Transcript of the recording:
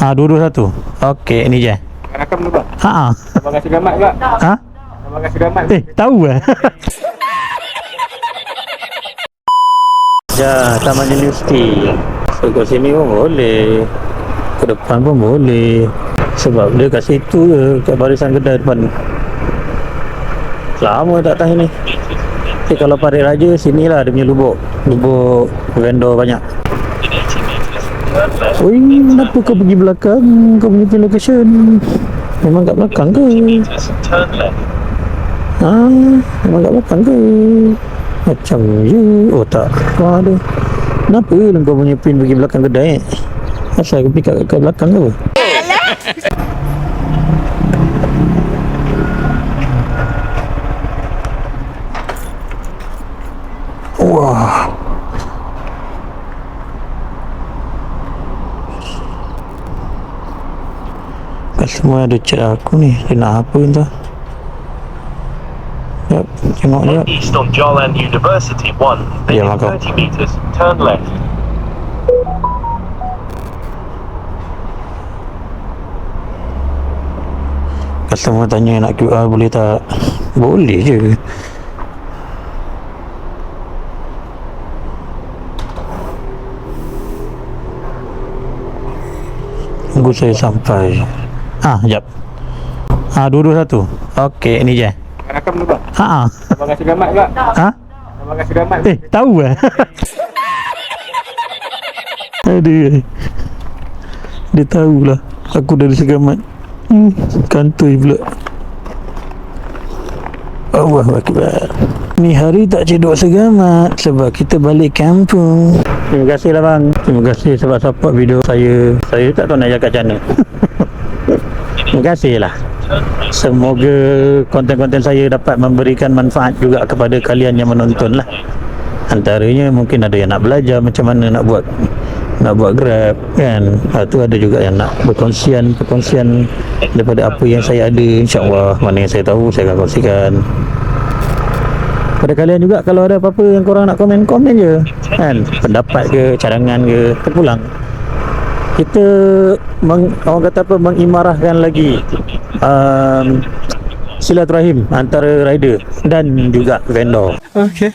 Dua-dua satu. Okey, ini je. Rakam dulu bang. Abang kasi gamat pula. Abang kasi gamat. Tahu Ya, Taman Universiti. So, kat sini pun boleh. Ke depan pun boleh. Sebab dia kat situ je, kat barisan kedai depan. Lama tak tahu ni. Kalau Parit Raja, sinilah dia punya lubuk. Lubuk vendor banyak. Oi, kenapa kau pergi belakang? Kau punya location memang kat belakang ke? Memang kat belakang ke? Macam je. Oh tak, ada. Kenapa kau punya pin pergi belakang kedai? Asal kau pergi kat belakang ke? Wah. Semua ada chat aku ni. Dia nak apa entah. Yap, tengok je. East on Jalan University 1, then 30 meters, turn left. Customer tanya nak QR boleh tak? Boleh je. Tunggu saya sampai. Sekejap. Dua-dua satu. Okey, ini je. Rakam dulu bang. Abang kasi gamat pula. Abang kasi gamat. Tahu Aduh. Dia tahulah aku dari Segamat. Kantoi pula. Allahu Akbar. Ni hari tak cedok Segamat sebab kita balik kampung. Terima kasih lah bang. Terima kasih sebab support video saya. Saya tak tahu nak cakap macam mana. Terima kasih lah. Semoga konten-konten saya dapat memberikan manfaat juga kepada kalian yang menonton lah. Antaranya mungkin ada yang nak belajar macam mana nak buat Grab kan. Tu ada juga yang nak perkongsian daripada apa yang saya ada. InsyaAllah mana yang saya tahu saya akan kongsikan. Pada kalian juga kalau ada apa-apa yang korang nak komen je kan, pendapat ke, cadangan ke, terpulang kita orang kata apa, mengimarahkan lagi silaturahim antara rider dan juga vendor. Okey.